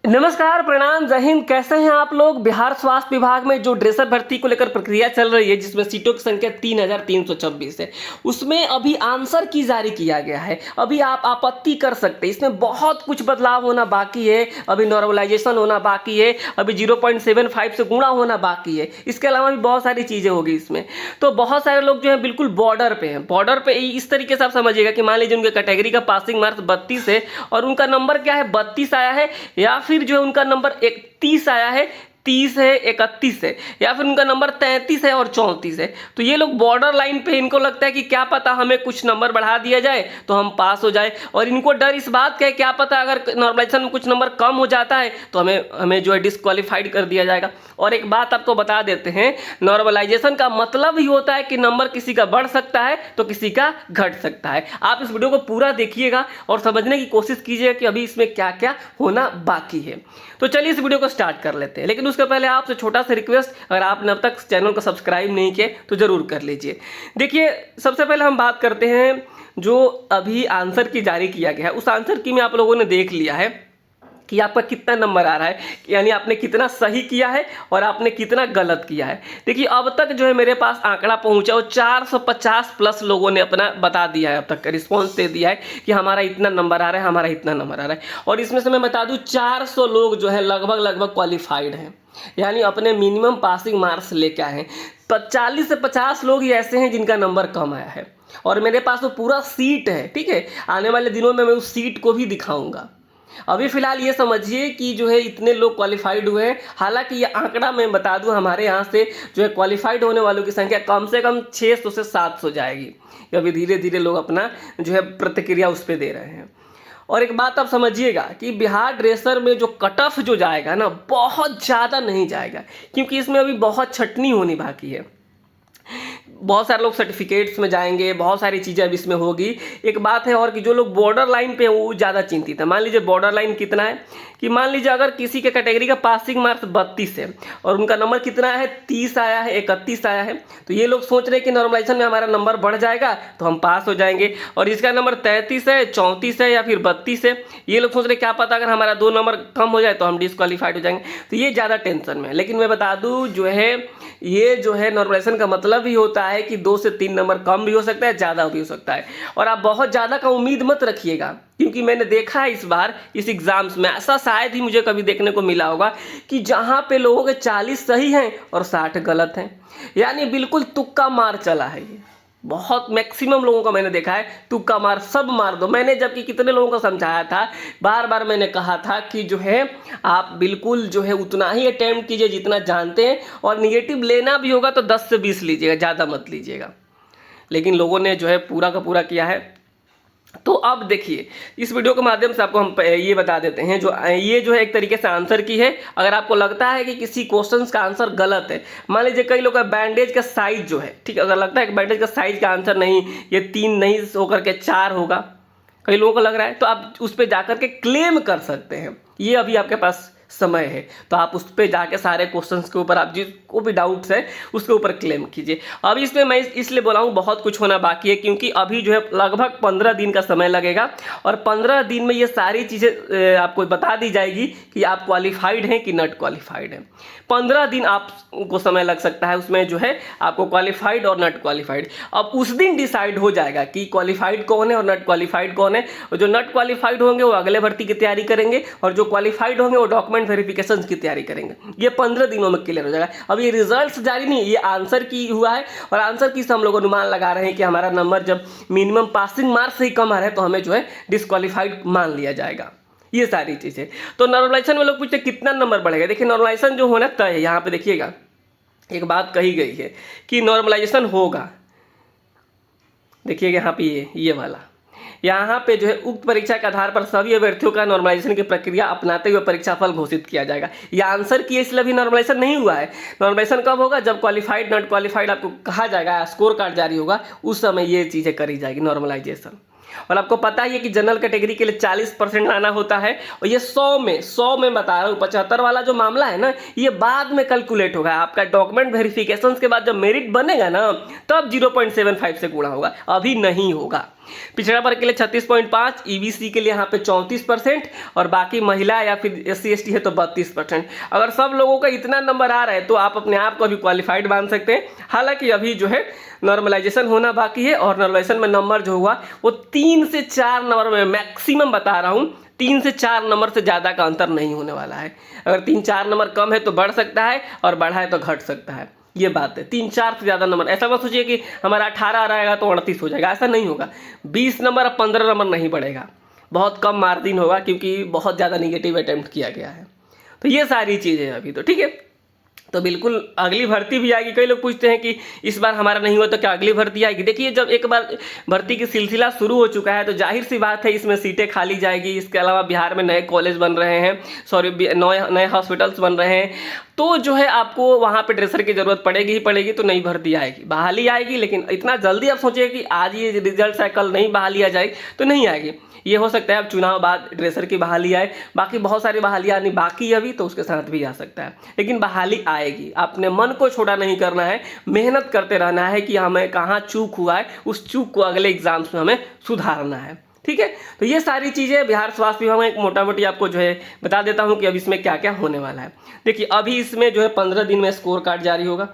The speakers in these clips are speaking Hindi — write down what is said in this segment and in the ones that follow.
नमस्कार, प्रणाम, जय हिंद। कैसे हैं आप लोग। बिहार स्वास्थ्य विभाग में जो ड्रेसर भर्ती को लेकर प्रक्रिया चल रही है, जिसमें सीटों की संख्या 3326 है, उसमें अभी आंसर की जारी किया गया है। अभी आप आपत्ति कर सकते हैं। इसमें बहुत कुछ बदलाव होना बाकी है। अभी नॉर्मलाइजेशन होना बाकी है। अभी 0.75 से गुणा होना बाकी है। इसके अलावा भी बहुत सारी चीज़ें होगी इसमें। तो बहुत सारे लोग जो है बिल्कुल बॉर्डर पे हैं। बॉर्डर पे इस तरीके से आप समझिएगा कि मान लीजिए उनके कैटेगरी का पासिंग मार्क्स 32 है और उनका नंबर क्या है, 32 आया है, या फिर जो है उनका नंबर 31 आया है, 30 है, 31 है, या फिर उनका नंबर 33 है और 34 है। तो ये लोग बॉर्डर लाइन पे, इनको लगता है कि क्या पता हमें कुछ नंबर बढ़ा दिया जाए तो हम पास हो जाए। और इनको डर इस बात का है, क्या पता अगर नॉर्मलाइजेशन में कुछ नंबर कम हो जाता है तो हमें जो है डिस्क्वालीफाइड कर दिया जाएगा। और एक बात आपको बता देते हैं, नॉर्मलाइजेशन का मतलब ही होता है कि नंबर किसी का बढ़ सकता है तो किसी का घट सकता है। आप इस वीडियो को पूरा देखिएगा और समझने की कोशिश कीजिएगा कि अभी इसमें क्या क्या होना बाकी है। तो चलिए इस वीडियो को स्टार्ट कर लेते हैं। लेकिन उसके पहले आपसे छोटा सा रिक्वेस्ट, अगर आपने अब तक चैनल को सब्सक्राइब नहीं किया तो जरूर कर लीजिए। देखिए, सबसे पहले हम बात करते हैं जो अभी आंसर की जारी किया गया है। उस आंसर की में आप लोगों ने देख लिया है कि आपका कितना नंबर आ रहा है, यानी आपने कितना सही किया है और आपने कितना गलत किया है। देखिए, अब तक जो है मेरे पास आंकड़ा पहुंचा, वो 450 प्लस लोगों ने अपना बता दिया है, अब तक रिस्पॉन्स दे दिया है कि हमारा इतना नंबर आ रहा है, हमारा इतना नंबर आ रहा है। और इसमें से मैं बता दूं 400 लोग जो है लगभग क्वालिफाइड हैं, यानी अपने मिनिमम पासिंग मार्क्स लेके आए हैं। 40 से 50 लोग ही ऐसे हैं जिनका नंबर कम आया है। और मेरे पास तो पूरा सीट है, ठीक है। आने वाले दिनों में मैं उस सीट को भी दिखाऊंगा। अभी फिलहाल ये समझिए कि जो है इतने लोग क्वालिफाइड हुए हैं। हालांकि ये आंकड़ा मैं बता दूं, हमारे यहाँ से जो है क्वालिफाइड होने वालों की संख्या कम से कम 600 से 700 जाएगी। अभी धीरे धीरे लोग अपना जो है प्रतिक्रिया उस पर दे रहे हैं। और एक बात आप समझिएगा कि बिहार ड्रेसर में जो कट ऑफ जो जाएगा ना, बहुत ज़्यादा नहीं जाएगा, क्योंकि इसमें अभी बहुत छटनी होनी बाकी है। बहुत सारे लोग सर्टिफिकेट्स में जाएंगे, बहुत सारी चीज़ें अब इसमें होगी। एक बात है और कि जो लोग बॉर्डर लाइन पे हैं वो ज़्यादा चिंतित है। मान लीजिए बॉर्डर लाइन कितना है कि मान लीजिए अगर किसी के कैटेगरी का पासिंग मार्क्स 32 है और उनका नंबर कितना है, 30 आया है, 31 आया है, तो ये लोग सोच रहे हैं कि नॉर्मलाइजेशन में हमारा नंबर बढ़ जाएगा तो हम पास हो जाएंगे। और जिसका नंबर 33 है, 34 है या फिर 32 है, ये लोग सोच रहे हैं क्या पता अगर हमारा 2 नंबर कम हो जाए तो हम डिस्क्वालीफाइड हो जाएंगे। तो ये ज़्यादा टेंशन में है। लेकिन मैं बता दूँ जो है ये जो है नॉर्मलाइजेशन का मतलब ही होता है कि 2 से 3 नंबर कम भी हो सकता है, ज़्यादा भी हो सकता है। और आप बहुत ज़्यादा का उम्मीद मत रखिएगा, क्योंकि मैंने देखा है इस बार इस एग्ज़ाम्स में ऐसा शायद ही मुझे कभी देखने को मिला होगा कि जहाँ पे लोगों के 40 सही हैं और 60 गलत हैं। यानी बिल्कुल तुक्का मार चला है ये। बहुत मैक्सिमम लोगों का मैंने देखा है तुक्का मार, सब मार दो। मैंने जबकि कितने लोगों को समझाया था, बार बार मैंने कहा था कि जो है आप बिल्कुल जो है उतना ही अटेम्प्ट कीजिए जितना जानते हैं, और निगेटिव लेना भी होगा तो 10 से 20 लीजिएगा, ज़्यादा मत लीजिएगा। लेकिन लोगों ने जो है पूरा का पूरा किया है। तो अब देखिए, इस वीडियो के माध्यम से आपको हम ये बता देते हैं, जो ये जो है एक तरीके से आंसर की है। अगर आपको लगता है कि किसी क्वेश्चंस का आंसर गलत है, मान लीजिए कई लोग का बैंडेज का साइज जो है, ठीक है, अगर लगता है कि बैंडेज का साइज का आंसर नहीं, ये 3 नहीं होकर के 4 होगा, कई लोगों को लग रहा है, तो आप उस पर जाकर के क्लेम कर सकते हैं। ये अभी आपके पास समय है, तो आप उस पर जाके सारे क्वेश्चंस के ऊपर आप जिसको भी डाउट्स है उसके ऊपर क्लेम कीजिए। अब इसमें मैं इसलिए बोला हूँ बहुत कुछ होना बाकी है, क्योंकि अभी जो है लगभग 15 दिन का समय लगेगा और 15 दिन में ये सारी चीज़ें आपको बता दी जाएगी कि आप क्वालिफाइड हैं कि नॉट क्वालिफाइड हैं। 15 दिन आपको समय लग सकता है उसमें जो है आपको क्वालिफाइड और नॉट क्वालिफाइड। अब उस दिन डिसाइड हो जाएगा कि क्वालिफाइड कौन है और नॉट क्वालिफाइड कौन है। और जो नॉट क्वालिफाइड होंगे वो अगले भर्ती की तैयारी करेंगे, और जो क्वालिफाइड होंगे वो डॉक्यूमेंट वेरिफिकेशन की तैयारी करेंगे। ये 15 दिनों में क्लियर हो जाएगा। अब ये रिजल्ट्स जारी नहीं, ये आंसर की हुआ है, और आंसर की से हम लोग अनुमान लगा रहे हैं कि हमारा नंबर जब मिनिमम पासिंग मार्क्स से ही कम आ रहा है तो हमें जो है डिस्क्वालीफाइड मान लिया जाएगा। ये सारी चीज़ें। तो नॉर्मलाइजेशन में लोग पूछते कितना नंबर बढ़ेगा। देखिए, नॉर्मलाइजेशन जो होना तय है, यहाँ पे देखिएगा एक बात कही गई है कि नॉर्मलाइजेशन होगा। देखिएगा यहाँ पे ये वाला, यहाँ पे जो है उक्त परीक्षा के आधार पर सभी अभ्यर्थियों का नॉर्मलाइजेशन की प्रक्रिया अपनाते हुए परीक्षा फल घोषित किया जाएगा। यह आंसर की इसलिए अभी नॉर्मलाइजेशन नहीं हुआ है। नॉर्मलाइजेशन कब होगा, जब क्वालिफाइड नॉट क्वालिफाइड आपको कहा जाएगा, स्कोर कार्ड जारी होगा, उस समय ये चीज़ें करी जाएगी नॉर्मलाइजेशन। और आपको पता ही है कि जनरल कैटेगरी के लिए 40% आना होता है, और ये 100 में बता रहा हूँ। 75 वाला जो मामला है ना, ये बाद में कैलकुलेट होगा। आपका डॉक्यूमेंट वेरिफिकेशन के बाद जब मेरिट बनेगा ना, तब 0.75 से गुणा होगा, अभी नहीं होगा। पिछड़ा वर्ग के लिए 36.5, ईबीसी के लिए यहाँ पे 34% और बाकी महिला या फिर एससी एसटी है तो 32%। अगर सब लोगों का इतना नंबर आ रहा है तो आप अपने आप को अभी क्वालिफाइड मान सकते हैं। हालांकि अभी जो है नॉर्मलाइजेशन होना बाकी है और नॉर्मलाइजेशन में नंबर जो हुआ वो 3 से 4 नंबर में मैक्सिमम बता रहा हूँ, 3 से 4 नंबर से ज़्यादा का अंतर नहीं होने वाला है। अगर 3-4 नंबर कम है तो बढ़ सकता है और बढ़ा है तो घट सकता है, ये बात है। 3-4 से ज़्यादा नंबर, ऐसा मत सोचिए कि हमारा 18 आ रहेगा तो 38 हो जाएगा, ऐसा नहीं होगा। 20 नंबर अब 15 नंबर नहीं बढ़ेगा, बहुत कम मार्जिन होगा क्योंकि बहुत ज़्यादा निगेटिव अटेम्प्ट किया गया है। तो ये सारी चीज़ें अभी तो ठीक है। तो बिल्कुल अगली भर्ती भी आएगी। कई लोग पूछते हैं कि इस बार हमारा नहीं हुआ तो क्या अगली भर्ती आएगी। देखिए, जब एक बार भर्ती की सिलसिला शुरू हो चुका है तो जाहिर सी बात है इसमें सीटें खाली जाएगी। इसके अलावा बिहार में नए कॉलेज बन रहे हैं, नए हॉस्पिटल्स बन रहे हैं, तो जो है आपको वहाँ पे ड्रेसर की ज़रूरत पड़ेगी ही पड़ेगी। तो नई भर्ती आएगी, बहाली आएगी, लेकिन इतना जल्दी आप सोचिए कि आज ये रिजल्ट है कल नहीं बहाली आ जाएगी तो नहीं आएगी। ये हो सकता है अब चुनाव बाद ड्रेसर की बहाली आए, बाकी बहुत सारी बहालियाँ आनी बाकी अभी, तो उसके साथ भी आ सकता है, लेकिन बहाली आएगी। अपने मन को छोटा नहीं करना है, मेहनत करते रहना है कि हमें कहाँ चूक हुआ है, उस चूक को अगले एग्जाम्स में हमें सुधारना है। ठीक है, तो ये सारी चीज़ें बिहार स्वास्थ्य विभाग में मोटा मोटी आपको जो है बता देता हूँ कि अब इसमें क्या क्या होने वाला है। देखिए, अभी इसमें जो है 15 दिन में स्कोर कार्ड जारी होगा।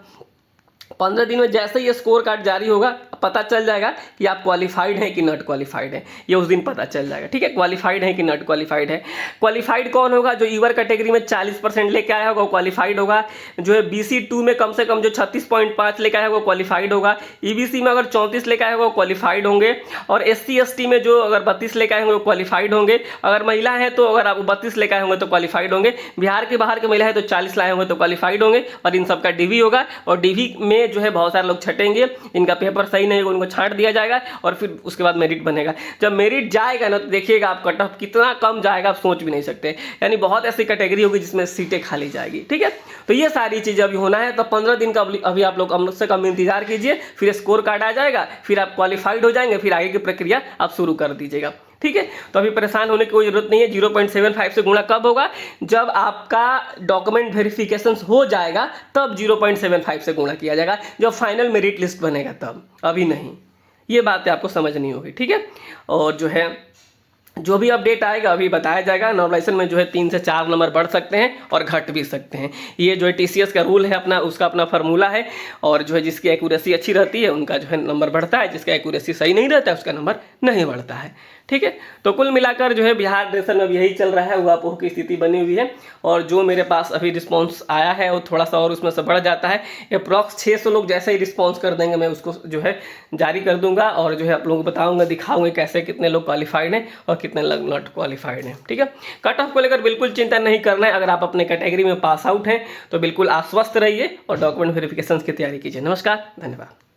15 दिन में जैसे ही स्कोर कार्ड जारी होगा पता चल जाएगा कि आप क्वालिफाइड हैं कि नॉट क्वालिफाइड है, ये उस दिन पता चल जाएगा। ठीक है, क्वालिफाइड है कि नॉट क्वालिफाइड है। क्वालिफाइड कौन होगा? जो ईवर कैटेगरी में 40% लेके आया होगा वो क्वालिफाइड होगा। जो है BC2 में कम से कम जो 36.5 लेके आया होगा वो क्वालिफाइड होगा। EBC में अगर 34 लेके आए होगा वो क्वालिफाइड होंगे। और SC ST में जो अगर 32 लेके आए होंगे वो क्वालिफाइड होंगे। अगर महिला है तो अगर आप 32 लेके आए होंगे तो क्वालिफाइड होंगे। बिहार के बाहर के महिला है तो 40 लाए होंगे तो क्वालिफाइड होंगे। और इन सबका DV होगा, और DV में जो है बहुत सारे लोग छटेंगे, इनका पेपर सही नहीं होगा, उनको छांट दिया जाएगा और फिर उसके बाद मेरिट बनेगा। जब मेरिट जाएगा ना तो देखिएगा आप कट ऑफ कितना कम जाएगा, आप सोच भी नहीं सकते। यानी बहुत ऐसी कैटेगरी होगी जिसमें सीटें खाली जाएगी। ठीक है, तो ये सारी चीज़ें अभी होना है। तो 15 दिन का अभी आप लोग कम से कम इंतजार कीजिए, फिर स्कोर कार्ड आ जाएगा, फिर आप क्वालिफाइड हो जाएंगे, फिर आगे की प्रक्रिया आप शुरू कर दीजिएगा। ठीक है, तो अभी परेशान होने की कोई जरूरत नहीं है। 0.75 से गुणा कब होगा? जब आपका डॉक्यूमेंट वेरिफिकेशन हो जाएगा तब 0.75 से गुणा किया जाएगा, जब फाइनल मेरिट लिस्ट बनेगा तब, अभी नहीं। ये बातें आपको समझनी होगी। ठीक है, और जो है जो भी अपडेट आएगा अभी बताया जाएगा। नॉर्मलाइजेशन में जो है 3 से 4 नंबर बढ़ सकते हैं और घट भी सकते हैं। ये जो है TCS का रूल है अपना, उसका अपना फार्मूला है। और जो है जिसकी एक्यूरेसी अच्छी रहती है उनका जो है नंबर बढ़ता है, जिसका एक्यूरेसी सही नहीं रहता है उसका नंबर नहीं बढ़ता है। ठीक है, तो कुल मिलाकर जो है बिहार ड्रेसर में यही चल रहा है, उहापोह की स्थिति बनी हुई है। और जो मेरे पास अभी रिस्पॉन्स आया है वो थोड़ा सा और उसमें से बढ़ जाता है। अप्रॉक्स 600 लोग जैसे ही रिस्पॉन्स कर देंगे मैं उसको जो है जारी कर दूंगा और जो है आप लोगों को बताऊंगा, दिखाऊंगा कैसे कितने लोग क्वालिफाइड हैं और कितने लोग नॉट क्वालिफाइड हैं। ठीक है, कट ऑफ को लेकर बिल्कुल चिंता नहीं करना है। अगर आप अपने कैटेगरी में पास आउट हैं तो बिल्कुल आश्वस्त रहिए और डॉक्यूमेंट वेरिफिकेशन की तैयारी कीजिए। नमस्कार, धन्यवाद।